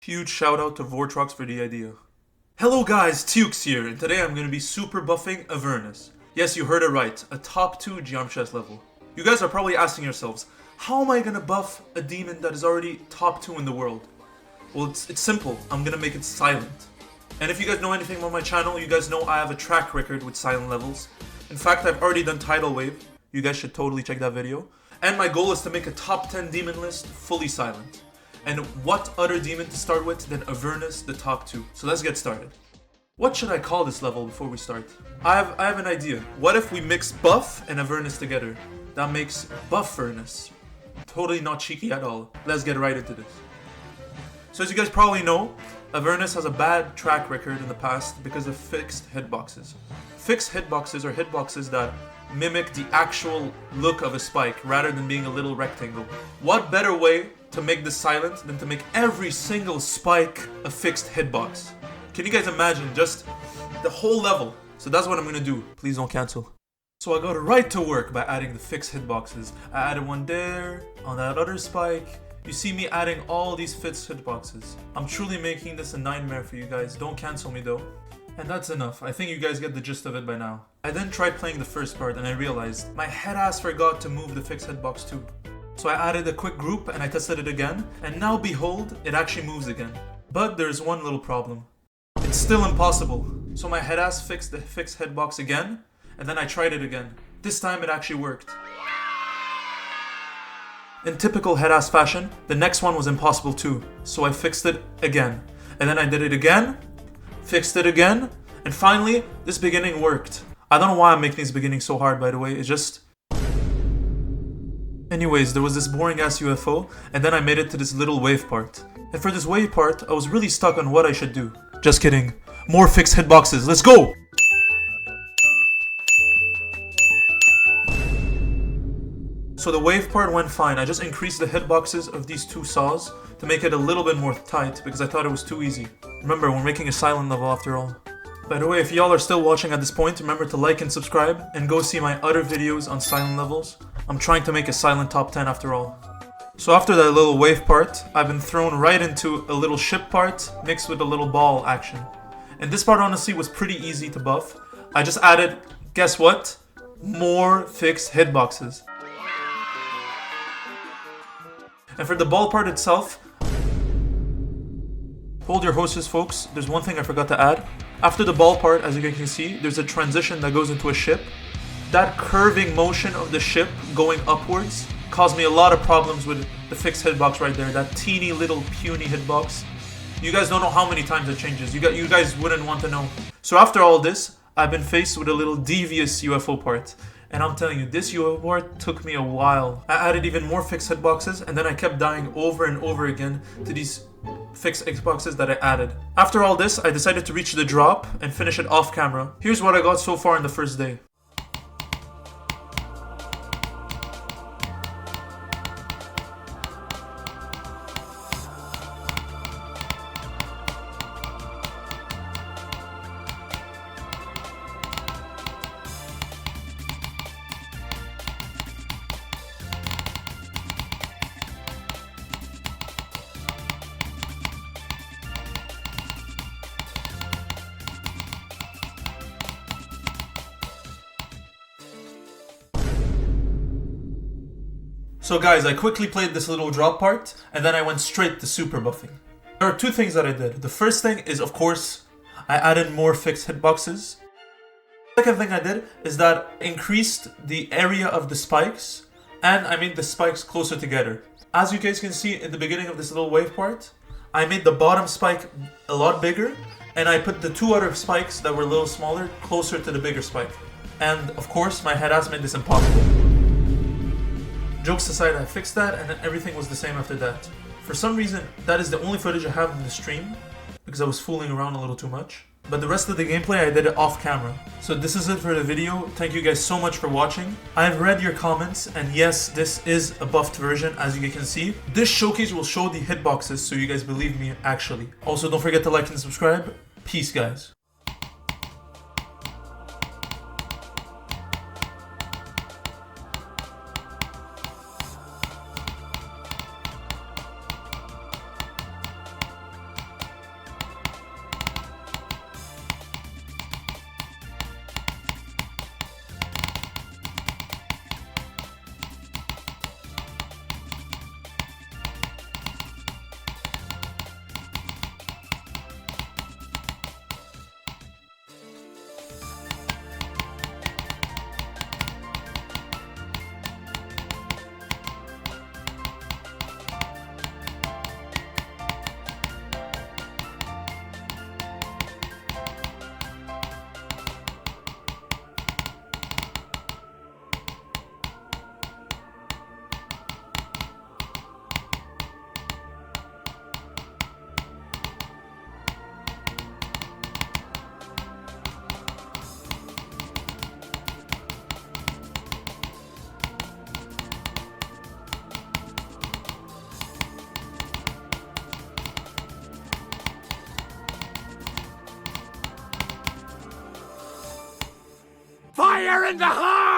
Huge shout out to Vortrox for the idea. Hello guys, Tukes here, and today I'm going to be super buffing Avernus. Yes, you heard it right, a top 2 geometry chess level. You guys are probably asking yourselves, how am I going to buff a demon that is already top 2 in the world? Well, it's simple, I'm going to make it silent. And if you guys know anything about my channel, you guys know I have a track record with silent levels. In fact, I've already done Tidal Wave, you guys should totally check that video. And my goal is to make a top 10 demon list fully silent. And what other demon to start with than Avernus, the top 2. So let's get started. What should I call this level before we start? I have an idea. What if we mix Buff and Avernus together? That makes Buff-Avernus. Totally not cheeky at all. Let's get right into this. So as you guys probably know, Avernus has a bad track record in the past because of fixed hitboxes. Fixed hitboxes are hitboxes that mimic the actual look of a spike rather than being a little rectangle. What better way to make this silent than to make every single spike a fixed hitbox? Can you guys imagine just the whole level? So that's what I'm gonna do. Please don't cancel. So I got right to work by adding the fixed hitboxes. I added one there, on that other spike. You see me adding all these fixed hitboxes. I'm truly making this a nightmare for you guys. Don't cancel me though. And that's enough. I think you guys get the gist of it by now. I then tried playing the first part and I realized my head ass forgot to move the fixed hitbox too. So I added a quick group and I tested it again, and now behold, it actually moves again. But there's one little problem. It's still impossible. So my head ass fixed the fixed hitbox again, and then I tried it again. This time it actually worked. In typical head ass fashion, the next one was impossible too. So I fixed it again. And then I did it again, fixed it again, and finally, this beginning worked. I don't know why I'm making these beginnings so hard, by the way, it's just... Anyways, there was this boring ass UFO, and then I made it to this little wave part. And for this wave part, I was really stuck on what I should do. Just kidding. More fixed hitboxes, let's go! So the wave part went fine. I just increased the hitboxes of these two saws to make it a little bit more tight because I thought it was too easy. Remember, we're making a silent level after all. By the way, if y'all are still watching at this point, remember to like and subscribe and go see my other videos on silent levels. I'm trying to make a silent top 10 after all. So after that little wave part, I've been thrown right into a little ship part mixed with a little ball action. And this part honestly was pretty easy to buff. I just added, guess what? More fixed hitboxes. And for the ball part itself, hold your horses folks, there's one thing I forgot to add. After the ball part, as you guys can see, there's a transition that goes into a ship. That curving motion of the ship going upwards caused me a lot of problems with the fixed hitbox right there. That teeny little puny hitbox. You guys don't know how many times it changes. You guys wouldn't want to know. So after all this, I've been faced with a little devious UFO part. And I'm telling you, this UFO part took me a while. I added even more fixed hitboxes, and then I kept dying over and over again to these fixed hitboxes that I added. After all this, I decided to reach the drop and finish it off camera. Here's what I got so far in the first day. So guys, I quickly played this little drop part, and then I went straight to super buffing. There are two things that I did. The first thing is, of course, I added more fixed hitboxes. The second thing I did is that I increased the area of the spikes, and I made the spikes closer together. As you guys can see in the beginning of this little wave part, I made the bottom spike a lot bigger, and I put the two other spikes that were a little smaller closer to the bigger spike. And of course, my head ass made this impossible. Jokes aside, I fixed that and then everything was the same after that. For some reason, that is the only footage I have in the stream because I was fooling around a little too much. But the rest of the gameplay, I did it off camera. So this is it for the video. Thank you guys so much for watching. I've read your comments, and yes, this is a buffed version, as you can see. This showcase will show the hitboxes, so you guys believe me, actually. Also, don't forget to like and subscribe. Peace, guys. Fire in the hole!